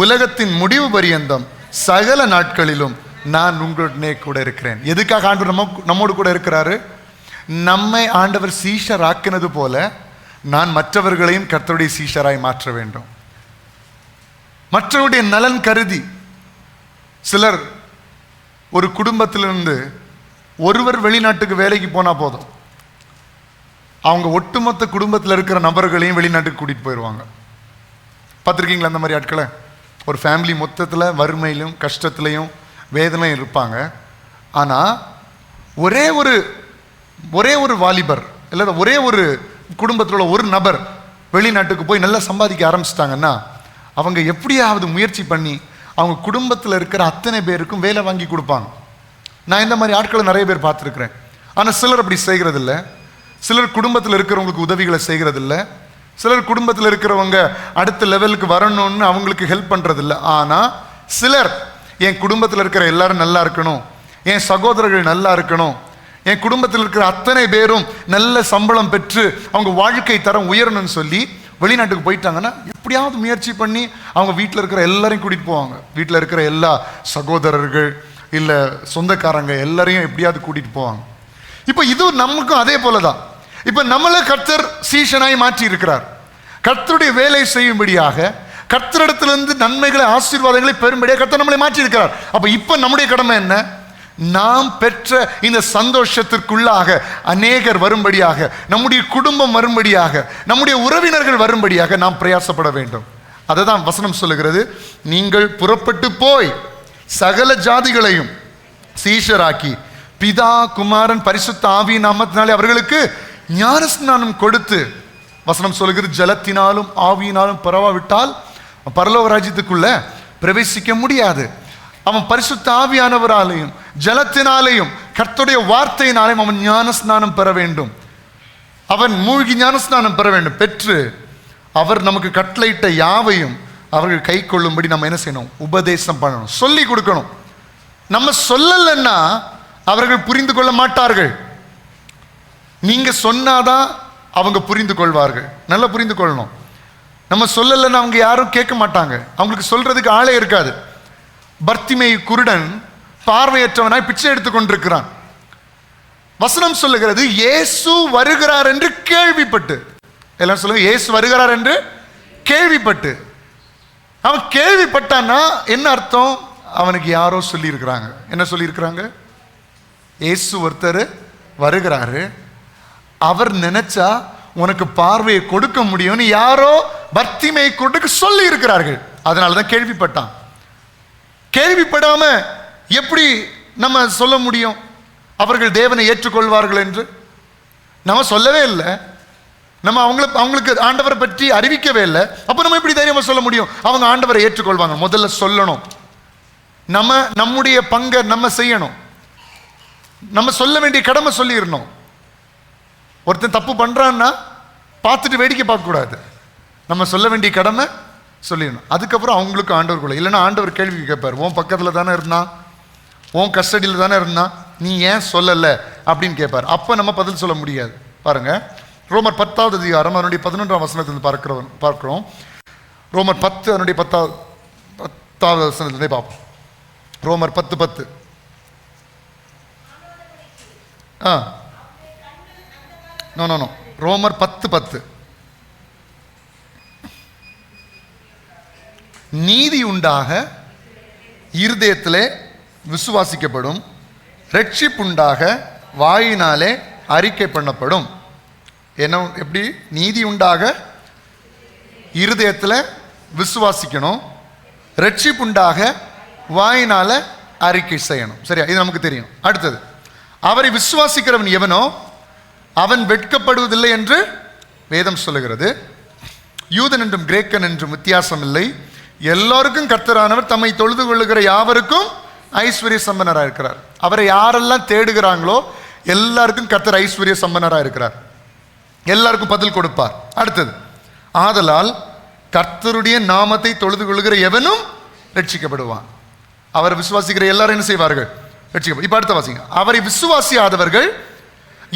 உலகத்தின் முடிவு பரியந்தம் சகல நாட்களிலும் நான் உங்களுடனே கூட இருக்கிறேன். எதுக்காக ஆண்டவர் நம்மோடு கூட இருக்கிறாரு? நம்மை ஆண்டவர் சீஷர் ஆக்கினது போல நான் மற்றவர்களையும் கர்த்தருடைய சீஷராய் மாற்ற வேண்டும். மற்றவருடைய நலன் கருதி சிலர் ஒரு குடும்பத்திலிருந்து ஒருவர் வெளிநாட்டுக்கு வேலைக்கு போனா போதும், அவங்க ஒட்டுமொத்த குடும்பத்தில் இருக்கிற நபர்களையும் வெளிநாட்டுக்கு கூட்டிகிட்டு போயிடுவாங்க. பார்த்துருக்கீங்களா அந்த மாதிரி ஆட்களை? ஒரு ஃபேமிலி மொத்தத்தில் வறுமையிலும் கஷ்டத்துலையும் வேதனையும் இருப்பாங்க. ஆனால் ஒரே ஒரு வாலிபர் இல்லை ஒரே ஒரு குடும்பத்தில் உள்ள ஒரு நபர் வெளிநாட்டுக்கு போய் நல்லா சம்பாதிக்க ஆரம்பிச்சிட்டாங்கன்னா அவங்க எப்படியாவது முயற்சி பண்ணி அவங்க குடும்பத்தில் இருக்கிற அத்தனை பேருக்கும் வேலை வாங்கி கொடுப்பாங்க. நான் இந்த மாதிரி ஆட்களை நிறைய பேர் பார்த்துருக்குறேன். ஆனால் சிலர் அப்படி செய்கிறதில்ல. சிலர் குடும்பத்தில் இருக்கிறவங்களுக்கு உதவிகளை செய்கிறதில்ல. சிலர் குடும்பத்தில் இருக்கிறவங்க அடுத்த லெவலுக்கு வரணும்னு அவங்களுக்கு ஹெல்ப் பண்ணுறதில்ல. ஆனால் சிலர் என் குடும்பத்தில் இருக்கிற எல்லாரும் நல்லா இருக்கணும், என் சகோதரர்கள் நல்லா இருக்கணும், என் குடும்பத்தில் இருக்கிற அத்தனை பேரும் நல்ல சம்பளம் பெற்று அவங்க வாழ்க்கை தரம் உயரணும்னு சொல்லி வெளிநாட்டுக்கு போயிட்டாங்கன்னா எப்படியாவது முயற்சி பண்ணி அவங்க வீட்டில் இருக்கிற எல்லாரையும் கூட்டிகிட்டு போவாங்க. வீட்டில் இருக்கிற எல்லா சகோதரர்கள் இல்லை சொந்தக்காரங்க எல்லாரையும் எப்படியாவது கூட்டிகிட்டு போவாங்க. இப்போ இது நமக்கும் அதே போல தான். இப்போ நம்மளை கர்த்தர் சீஷனாய் மாற்றி இருக்கிறார். கர்த்தருடைய வேலை செய்யும்படியாக, கர்த்தரிடத்திலிருந்து நன்மைகளை ஆசீர்வாதங்களை பெறும்படியாக கர்த்தர் நம்மளை மாற்றி இருக்கிறார். அப்போ இப்போ நம்முடைய கடமை என்ன? நாம் பெற்ற இந்த சந்தோஷத்திற்குள்ளாக அநேகர் வரும்படியாக, நம்முடைய குடும்பம் வரும்படியாக, நம்முடைய உறவினர்கள் வரும்படியாக நாம் பிரயாசப்பட வேண்டும். அதை தான் வசனம் சொல்லுகிறது. நீங்கள் புறப்பட்டு போய் சகல ஜாதிகளையும் சீஷராக்கி பிதா குமாரன் பரிசுத்த ஆவியின் நாமத்தினாலே அவர்களுக்கு ஞானஸ்நானம் கொடுத்து, வசனம் சொல்லுகிறது ஜலத்தினாலும் ஆவியினாலும் பரவாவிட்டால் பரலோக ராஜ்யத்துக்குள்ள பிரவேசிக்க முடியாது. அவன் பரிசுத்த ஆவியானவராலையும் ஜலத்தினாலேயும் கர்த்தருடைய வார்த்தையினாலேயும் அவன் ஞானஸ்நானம் பெற வேண்டும். அவன் மூழ்கி ஞானஸ்நானம் பெற வேண்டும். பெற்று அவர் நமக்கு கட்டளையிட்ட யாவையும் அவர்கள் கை கொள்ளும்படி நம்ம என்ன செய்யணும்? உபதேசம் பண்ணணும், சொல்லி கொடுக்கணும். நம்ம சொல்லலைன்னா அவர்கள் புரிந்து கொள்ள மாட்டார்கள். நீங்க சொன்னாதான் அவங்க புரிந்து கொள்வார்கள். நல்லா புரிந்து கொள்ளணும். நம்ம சொல்லலைன்னா அவங்க யாரும் கேட்க மாட்டாங்க. அவங்களுக்கு சொல்றதுக்கு ஆளே இருக்காது. பர்த்திமேயு குருடன் பார்வையற்றவனாய் பிச்சை எடுத்துக் கொண்டிருக்கிறான். வசனம் சொல்லுகிறது இயேசு வருகிறார் என்று கேள்விப்பட்டு. எல்லாம் சொல்லுங்க, இயேசு வருகிறார் என்று கேள்விப்பட்டு. அவன் கேள்விப்பட்டான்னா என்ன அர்த்தம்? அவனுக்கு யாரோ சொல்லி இருக்கிறாங்க. என்ன சொல்லி இருக்கிறாங்க? இயேசு ஒருத்தர் வருகிறாரு, அவர் நினைச்சா உனக்கு பார்வையை கொடுக்க முடியும்னு யாரோ பர்த்திமேயு குருடனுக்கு சொல்லி இருக்கிறார்கள். அதனாலதான் கேள்விப்பட்டான். கேள்விப்படாம எப்படி நம்ம சொல்ல முடியும் அவர்கள் தேவனை ஏற்றுக்கொள்வார்கள் என்று? நம்ம சொல்லவே இல்லை. நம்ம அவங்களுக்கு ஆண்டவரை பற்றி அறிவிக்கவே இல்லை. அப்போ நம்ம எப்படி தைரியமா சொல்ல முடியும் அவங்க ஆண்டவரை ஏற்றுக்கொள்வாங்க? முதல்ல சொல்லணும். நம்முடைய பங்கை நம்ம செய்யணும். நம்ம சொல்ல வேண்டிய கடமை சொல்லிடணும். ஒருத்தன் தப்பு பண்றான்னா பார்த்துட்டு வேடிக்கை பார்க்கக்கூடாது. நம்ம சொல்ல வேண்டிய கடமை சொல்லிடணும். அதுக்கப்புறம் அவங்களுக்கு ஆண்டவருக்குள்ள. இல்லைன்னா ஆண்டவர் கேள்வி கேட்பார், உன் பக்கத்தில் தானே இருந்தான், உன் கஸ்டடியில் தானே இருந்தான், நீ ஏன் சொல்லலை அப்படின்னு கேட்பார். அப்போ நம்ம பதில் சொல்ல முடியாது. பாருங்க, ரோமர் 10வது அதிகாரம் அதனுடைய 11ஆம் வசனத்திலிருந்து பார்க்கிறோம். ரோமர் 10 அதனுடைய 10வது வசனத்திலிருந்தே பார்ப்போம். ரோமர் 10:10. நோ ரோமர் 10:10. நீதி உண்டாக இருதயத்திலே விசுவாசிக்கப்படும், ரட்சிப்புண்டாக வாயினாலே அறிக்கை பண்ணப்படும். என்ன? எப்படி? நீதி உண்டாக இருதயத்தில் விசுவாசிக்கணும், ரட்சிப்புண்டாக வாயினால அறிக்கை செய்யணும். சரியா? இது நமக்கு தெரியும். அடுத்தது, அவரை விசுவாசிக்கிறவன் எவனோ அவன் வெட்கப்படுவதில்லை என்று வேதம் சொல்லுகிறது. யூதன் என்றும் கிரேக்கன் என்றும் வித்தியாசம் இல்லை, எல்லோருக்கும் கர்த்தரானவர் தம்மை தொழுது கொள்ளுகிற யாவருக்கும் ஐஸ்வர்ய சம்பனராக இருக்கிறார். அவரை யாரெல்லாம் தேடுகிறாங்களோ எல்லாருக்கும் கர்த்தர் ஐஸ்வர்ய சம்பனராக இருக்கிறார். எல்லாருக்கும் பதில் கொடுப்பார். அடுத்தது, ஆதலால் கர்த்தருடைய நாமத்தை தொழுது கொள்ளுகிற எவனும் ரட்சிக்கப்படுவான். அவரை விசுவாசிக்கிற எல்லாரும் என்ன செய்வார்கள்? ரட்சிக்கப்படும். இப்ப அடுத்த வாசிங்க. அவரை விசுவாசியாதவர்கள்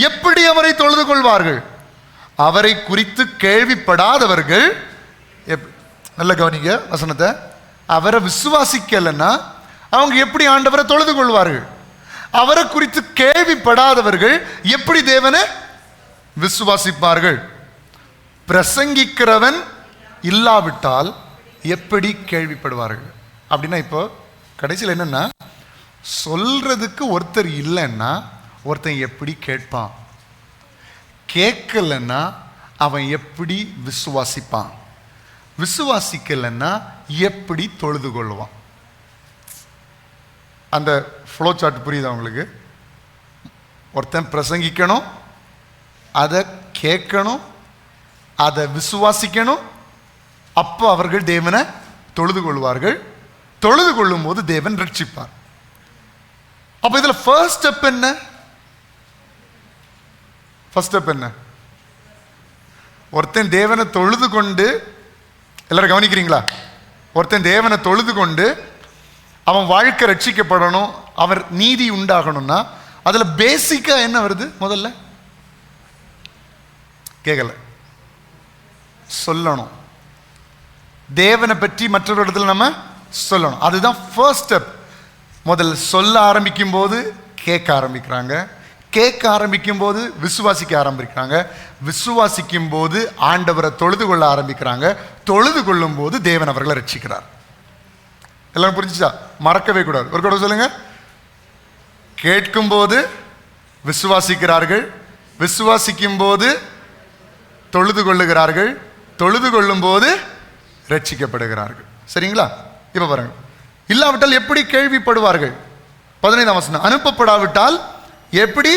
எப்படி அவரை தொழுது கொள்வார்கள்? அவரை குறித்து கேள்விப்படாதவர்கள், நல்ல கவனிங்க வசனத்தை, அவரை விசுவாசிக்கலைன்னா அவங்க எப்படி ஆண்டவரை தொழுது கொள்வார்கள்? அவரை குறித்து கேள்விப்படாதவர்கள் எப்படி தேவனை விசுவாசிப்பார்கள்? பிரசங்கிக்கிறவன் இல்லாவிட்டால் எப்படி கேள்விப்படுவார்கள்? அப்படின்னா இப்போ கடைசியில் என்னன்னா, சொல்றதுக்கு ஒருத்தர் இல்லைன்னா ஒருத்தன் எப்படி கேட்பான்? கேட்கலன்னா அவன் எப்படி விசுவாசிப்பான்? விசுவாசிக்கலன்னா எப்படி தொழுது கொள்வான்? அந்த ஃப்ளோ சார்ட் புரியுதா உங்களுக்கு? ஒருத்தன் பிரசங்கிக்கணும், அதை கேட்கணும், அதை விசுவாசிக்கணும், அப்போ அவர்கள் தேவனை தொழுது கொள்வார்கள். தொழுது கொள்ளும் போது தேவன் ரட்சிப்பார். அப்ப இதுல ஃபர்ஸ்ட் ஸ்டெப் என்ன? ஃபர்ஸ்ட் ஸ்டெப் என்ன? ஒருத்தன் தேவனை தொழுது கொண்டு, எல்லாரும் கவனிக்கிறீங்களா? ஒருத்தன் தேவனை தொழுது கொண்டு அவன் வாழ்க்கை ரட்சிக்கப்படணும், அவர் நீதி உண்டாகணும்னா அதுல பேசிக்கா என்ன வருது? முதல்ல கேட்கல, சொல்லணும். தேவனை பற்றி மற்றவர்களிடத்தில் நம்ம சொல்லணும். அதுதான் ஃபர்ஸ்ட் ஸ்டெப். முதல்ல சொல்ல ஆரம்பிக்கும் போது கேட்க ஆரம்பிக்கிறாங்க, கேட்க ஆரம்பிக்கும் போது விசுவாசிக்க ஆரம்பிக்கிறாங்க, விசுவாசிக்கும் போது ஆண்டவரை தொழுது கொள்ள ஆரம்பிக்கிறாங்க, தொழுது கொள்ளும் போது தேவன் அவர்களை ரட்சிக்கிறார். எல்லாரும் புரிஞ்சுச்சா? மறக்கவே கூடாது. ஒரு கூட சொல்லுங்க. கேட்கும் போது விசுவாசிக்கிறார்கள், விசுவாசிக்கும் போது தொழுது கொள்ளுகிறார்கள், தொழுது கொள்ளும் போது ரட்சிக்கப்படுகிறார்கள். சரிங்களா? இப்ப பாருங்க, இல்லாவிட்டால் எப்படி கேள்விப்படுவார்கள்? 15ஆம் வசனம், அனுப்பப்படாவிட்டால் எப்படி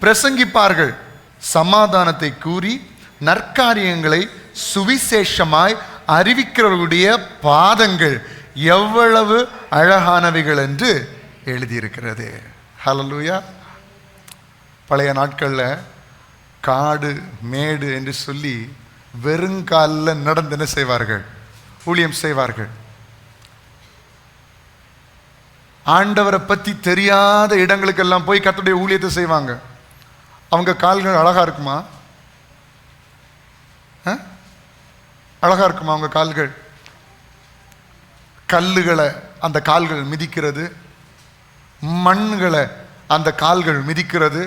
பிரசங்கிப்பார்கள்? சமாதானத்தை கூறி நற்காரியங்களை சுவிசேஷமாய் அறிவிக்கிறவர்களுடைய பாதங்கள் எவ்வளவு அழகானவைகள் என்று எழுதியிருக்கிறது. ஹல்லேலூயா. பழைய நாட்களில் காடு மேடு என்று சொல்லி வெறுங்காலில் நடந்து என்ன செய்வார்கள்? ஊழியம் செய்வார்கள். ஆண்டவரை பற்றி தெரியாத இடங்களுக்கெல்லாம் போய் கர்த்தருடைய ஊழியத்தை செய்வாங்க. அவங்க கால்கள் அழகா இருக்குமா? அழகா இருக்குமா அவங்க கால்கள்? கல்லுகளை அந்த கால்கள் மிதிக்கிறது, மண்களை அந்த கால்கள் மிதிக்கிறது,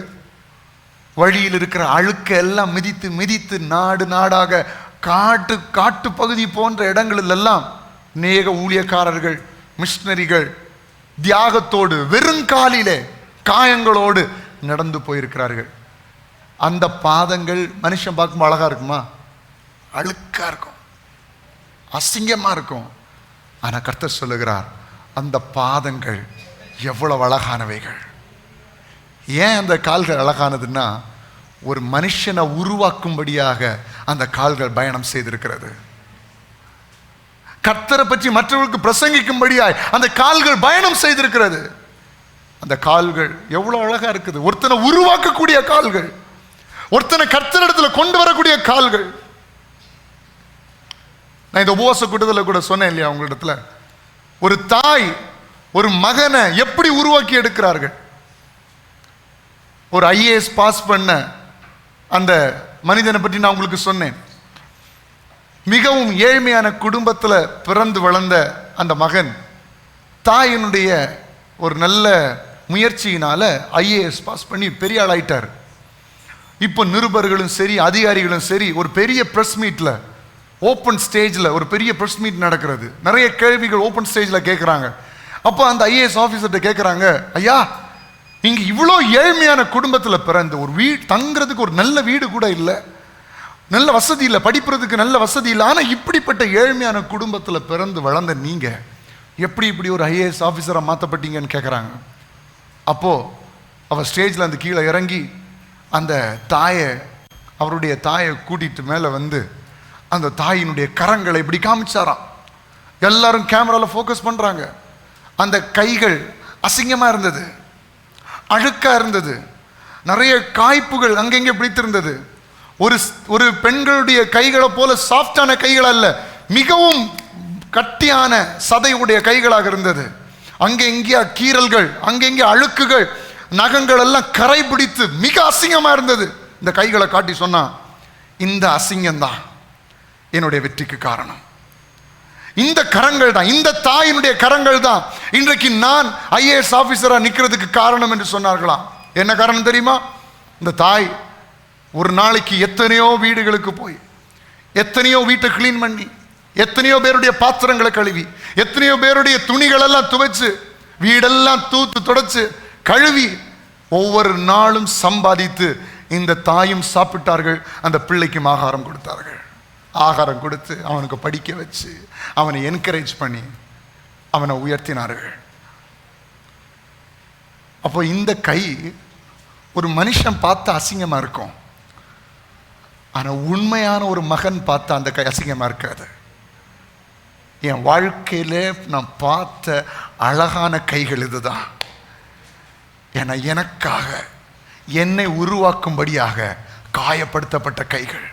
வழியில் இருக்கிற அழுக்க எல்லாம் மிதித்து மிதித்து நாடு நாடாக காட்டு பகுதி போன்ற இடங்களில் எல்லாம் அநேக ஊழியக்காரர்கள், மிஷனரிகள் தியாகத்தோடு வெறுங்காலிலே காயங்களோடு நடந்து போயிருக்கிறார்கள். அந்த பாதங்கள் மனுஷன் பார்க்கும்போது அழகா இருக்குமா? அழுக்கா இருக்கும், அசிங்கமா இருக்கும். ஆனா கர்த்தர் சொல்லுகிறார், அந்த பாதங்கள் எவ்வளவு அழகானவைகள். ஏன் அந்த கால்கள் அழகானதுன்னா, ஒரு மனுஷனை உருவாக்கும்படியாக அந்த கால்கள் பயணம் செய்திருக்கிறது. கர்த்தரை பற்றி மற்றவர்களுக்கு பிரசங்கிக்கும்படியாய் அந்த கால்கள் பயணம் செய்திருக்கிறது. அந்த கால்கள் எவ்வளவு அழகா இருக்குது. ஒருத்தனை உருவாக்கக்கூடிய கால்கள், ஒருத்தனை கர்த்தரிடத்துல கொண்டு வரக்கூடிய கால்கள். நான் இந்த உபவாச கூட்டத்தில் கூட சொன்னேன் இல்லையா உங்களிடத்துல, ஒரு தாய் ஒரு மகனை எப்படி உருவாக்கி எடுக்கிறார்கள். ஒரு IAS பாஸ் பண்ண அந்த மனிதனை பற்றி நான் உங்களுக்கு சொன்னேன். மிகவும் ஏழ்மையான குடும்பத்தில் பிறந்து வளர்ந்த அந்த மகன் தாயினுடைய ஒரு நல்ல முயற்சியினால IAS பாஸ் பண்ணி பெரிய ஆளாயிட்டார். இப்போ நிருபர்களும் சரி அதிகாரிகளும் சரி ஒரு பெரிய ப்ரெஸ் மீட்டில், ஓப்பன் ஸ்டேஜில் ஒரு பெரிய ப்ரெஸ் மீட் நடக்கிறது. நிறைய கேள்விகள் ஓப்பன் ஸ்டேஜில் கேட்குறாங்க. அப்போ அந்த IAS ஆஃபீஸர்கிட்ட கேட்குறாங்க, ஐயா நீங்கள் இவ்வளோ ஏழ்மையான குடும்பத்தில் பிறந்து ஒரு வீடு தங்குறதுக்கு ஒரு நல்ல வீடு கூட இல்லை, நல்ல வசதி இல்லை, படிப்புறதுக்கு நல்ல வசதி இல்லை, ஆனால் இப்படிப்பட்ட ஏழ்மையான குடும்பத்தில் பிறந்து வளர்ந்த நீங்கள் எப்படி இப்படி ஒரு IAS ஆஃபீஸராக மாற்றப்பட்டீங்கன்னு கேட்குறாங்க. அப்போது அவர் ஸ்டேஜில் அந்த கீழே இறங்கி அந்த தாயை, அவருடைய தாயை கூட்டிகிட்டு மேலே வந்து அந்த தாயினுடைய கரங்களை இப்படி காமிச்சாராம். எல்லாரும் கேமராவில் ஃபோக்கஸ் பண்ணுறாங்க. அந்த கைகள் அசிங்கமாக இருந்தது, அழுக்காக இருந்தது, நிறைய காய்ப்புகள் அங்கெங்கே பிடித்திருந்தது. ஒரு பெண்களுடைய கைகளை போல சாஃப்டான கைகள் அல்ல, மிகவும் கட்டியான சதையுடைய கைகளாக இருந்தது. அங்கே எங்கேயா கீறல்கள், அங்கெங்கே அழுக்குகள், நகங்கள் எல்லாம் கரை பிடித்து மிக அசிங்கமா இருந்தது. இந்த கைகளை காட்டி சொன்னா, இந்த அசிங்கம்தான் என்னுடைய வெற்றிக்கு காரணம். இந்த கரங்கள் தான், இந்த தாயினுடைய கரங்கள் தான் இன்றைக்கு நான் IAS ஆபீசரா நிற்கிறதுக்கு காரணம் என்று சொன்னார்களாம். என்ன காரணம் தெரியுமா? இந்த தாய் ஒரு நாளைக்கு எத்தனையோ வீடுகளுக்கு போய், எத்தனையோ வீட்டை கிளீன் பண்ணி, எத்தனையோ பேருடைய பாத்திரங்களை கழுவி, எத்தனையோ பேருடைய துணிகள் எல்லாம் துவைச்சு, வீடெல்லாம் தூத்து தொடச்சு கழுவி, ஒவ்வொரு நாளும் சம்பாதித்து இந்த தாயும் சாப்பிட்டார்கள், அந்த பிள்ளைக்கும் ஆகாரம் கொடுத்தார்கள். ஆகாரம் கொடுத்து அவனுக்கு படிக்க வச்சு அவனை என்கரேஜ் பண்ணி அவனை உயர்த்தினார்கள். அப்போ இந்த கை ஒரு மனுஷன் பார்த்து அசிங்கமா இருக்கும், ஆனா உண்மையான ஒரு மகன் பார்த்தா அந்த கை அசிங்கமா இருக்காது. என் வாழ்க்கையில நான் பார்த்த அழகான கைகள் இதுதான். ஏன்னா எனக்காக என்னை உருவாக்கும்படியாக காயப்படுத்தப்பட்ட கைகள்.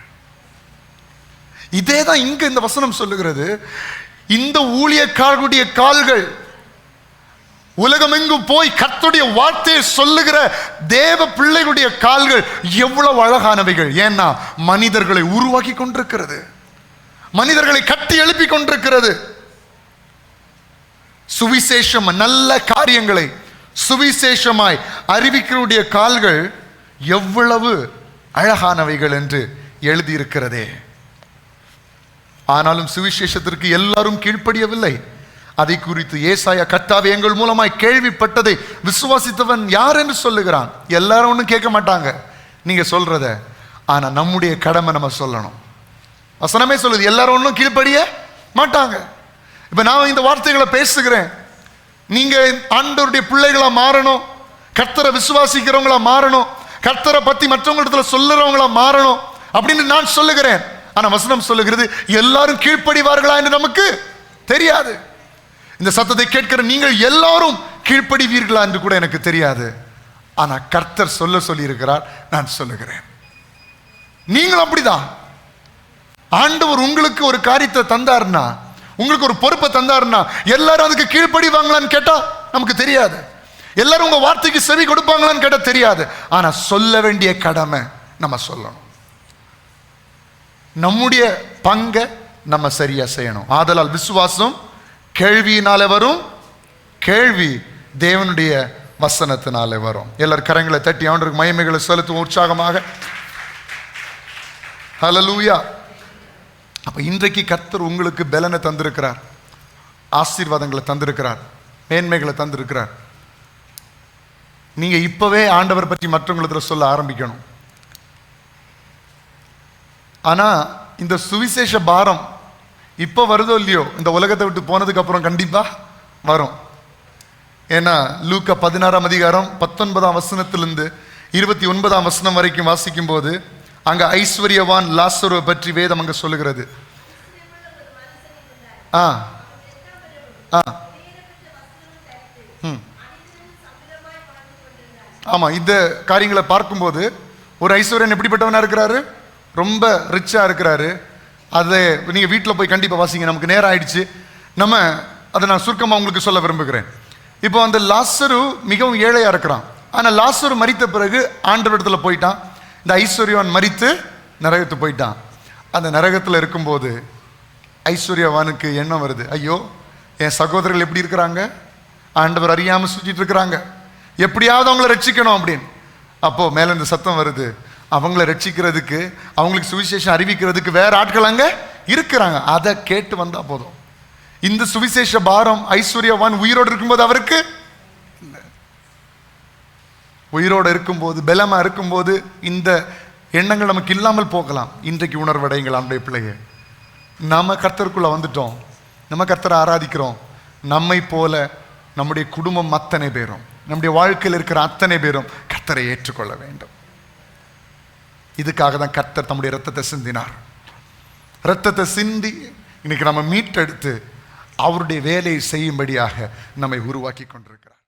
இதே தான் இங்க இந்த வசனம் சொல்லுகிறது. இந்த ஊழியக்காரர்களுடைய கால்கள் உலகமெங்கும் போய் கர்த்தருடைய வார்த்தையை சொல்லுகிற தேவ பிள்ளைகளுடைய கால்கள் எவ்வளவு அழகானவைகள். ஏன்னா மனிதர்களை உருவாக்கி கொண்டிருக்கிறது, மனிதர்களை கட்டி எழுப்பி கொண்டிருக்கிறது. சுவிசேஷம், நல்ல காரியங்களை சுவிசேஷமாய் அறிவிக்கிறவுடைய கால்கள் எவ்வளவு அழகானவைகள் என்று எழுதியிருக்கிறதே. ஆனாலும் சுவிசேஷத்திற்கு எல்லாரும் கீழ்ப்படியவில்லை. அதை குறித்து ஏசாயா, கர்த்தாவே எங்கள் மூலமாய் கேள்விப்பட்டதை விசுவாசித்தவன் யார் என்று சொல்லுகிறான். எல்லாரும் ஒன்றும் கேட்க மாட்டாங்க நீங்க சொல்றத, ஆனா நம்முடைய கடமை நம்ம சொல்லணும். வசனமே சொல்லுது எல்லாரும் ஒன்றும் கீழ்ப்படிய மாட்டாங்க. இப்ப நான் இந்த வார்த்தைகளை பேசுகிறேன், நீங்க ஆண்டவருடைய பிள்ளைகளா மாறணும், கர்த்தரை விசுவாசிக்கிறவங்களா மாறணும், கர்த்தரை பத்தி மற்றவங்களிடத்துல சொல்லுறவங்களா மாறணும் அப்படின்னு நான் சொல்லுகிறேன். ஆனா வசனம் சொல்லுகிறது எல்லாரும் கீழ்ப்படிவார்களா என்று நமக்கு தெரியாது. இந்த சத்தத்தை கேட்கிற நீங்கள் எல்லாரும் கீழ்ப்படிவீர்களா என்று கூட எனக்கு தெரியாது. ஆனா கர்த்தர் சொல்லி இருக்கிறார், நான் சொல்லுகிறேன். நீங்கள் அப்படிதான். ஆண்டவர் உங்களுக்கு ஒரு காரியத்தை தந்தாருன்னா, உங்களுக்கு ஒரு பொறுப்பை தந்தாருன்னா எல்லாரும் அதுக்கு கீழ்ப்படிவாங்களான்னு கேட்டா நமக்கு தெரியாது. எல்லாரும் உங்க வார்த்தைக்கு செவி கொடுப்பாங்களான்னு கேட்டா தெரியாது. ஆனா சொல்ல வேண்டிய கடமை நம்ம சொல்லணும். நம்முடைய பங்கை நம்ம சரியா செய்யணும். ஆதலால் விசுவாசம் கேள்வியினாலே வரும், கேள்வி தேவனுடைய வசனத்தினாலே வரும். எல்லாரும் கரங்களை தட்டி அவனுக்கு மகிமைகளை செலுத்தும் உற்சாகமாக. ஹல்லேலூயா. அப்ப இன்றைக்கு கர்த்தர் உங்களுக்கு பலனை தந்திருக்கிறார், ஆசீர்வாதங்களை தந்திருக்கிறார், மேன்மைகளை தந்திருக்கிறார். நீங்க இப்பவே ஆண்டவர் பற்றி மற்றவங்களுக்கு சொல்ல ஆரம்பிக்கணும். ஆனா இந்த சுவிசேஷ பாரம் இப்ப வருதோ இல்லையோ, இந்த உலகத்தை விட்டு போனதுக்கு அப்புறம் கண்டிப்பா வரும். ஏன்னா லூக்கா 16ஆம் அதிகாரம் 19ஆம் வசனத்திலிருந்து 29ஆம் வசனம் வரைக்கும் வாசிக்கும் போது அங்க ஐஸ்வர்யவான் லாசருவை பற்றி வேதம் அங்க சொல்லுகிறது. ஆமா, இந்த காரியங்களை பார்க்கும்போது ஒரு ஐஸ்வர்யன் எப்படிப்பட்டவனா இருக்கிறாரு, ரொம்ப ரிச்சா இருக்கிறாரு. அதை நீங்க வீட்டில் போய் கண்டிப்பா வாசிங்க, நமக்கு நேரம் ஆயிடுச்சு. நம்ம அதை நான் சுருக்கமா உங்களுக்கு சொல்ல விரும்புகிறேன். இப்போ அந்த லாசரு மிகவும் ஏழையா இருக்கிறான். ஆனா லாசரு மரித்த பிறகு ஆண்டவரிடத்துல போயிட்டான். இந்த ஐஸ்வர்யவான் மரித்து நரகத்து போயிட்டான். அந்த நரகத்தில் இருக்கும்போது ஐஸ்வர்யவானுக்கு எண்ணம் வருது, ஐயோ என் சகோதரர்கள் எப்படி இருக்கிறாங்க, ஆண்டவர் அறியாம சுற்றிட்டு இருக்கிறாங்க, எப்படியாவது அவங்கள ரட்சிக்கணும் அப்படின்னு. அப்போ மேல இந்த சத்தம் வருது, அவங்கள ரட்சிக்கிறதுக்கு, அவங்களுக்கு சுவிசேஷம் அறிவிக்கிறதுக்கு வேற ஆட்கள் அங்க இருக்கிறாங்க, அதை கேட்டு வந்தா போதும். இந்த சுவிசேஷ பாரம் ஐஸ்வர்யவான் உயிரோடு இருக்கும்போது அவருக்கு இல்லை. உயிரோடு இருக்கும்போது, பலமா இருக்கும்போது இந்த எண்ணங்கள் நமக்கு இல்லாமல் போகலாம். இன்றைக்கு உணர்வடைங்கள் ஆண்டவருடைய பிள்ளையே, நாம கர்த்தருக்குள்ள வந்துட்டோம், நம்ம கர்த்தரை ஆராதிக்கிறோம். நம்மை போல நம்முடைய குடும்பம் அத்தனை பேரும், நம்முடைய வாழ்க்கையில் இருக்கிற அத்தனை பேரும் கர்த்தரை ஏற்றுக்கொள்ள வேண்டும். இதுக்காக தான் கர்த்தர் தம்முடைய ரத்தத்தை சிந்தினார். ரத்தத்தை சிந்தி இன்னைக்கு நம்ம மீட்டெடுத்து அவருடைய வேலையை செய்யும்படியாக நம்மை உருவாக்கி கொண்டிருக்கிறார்.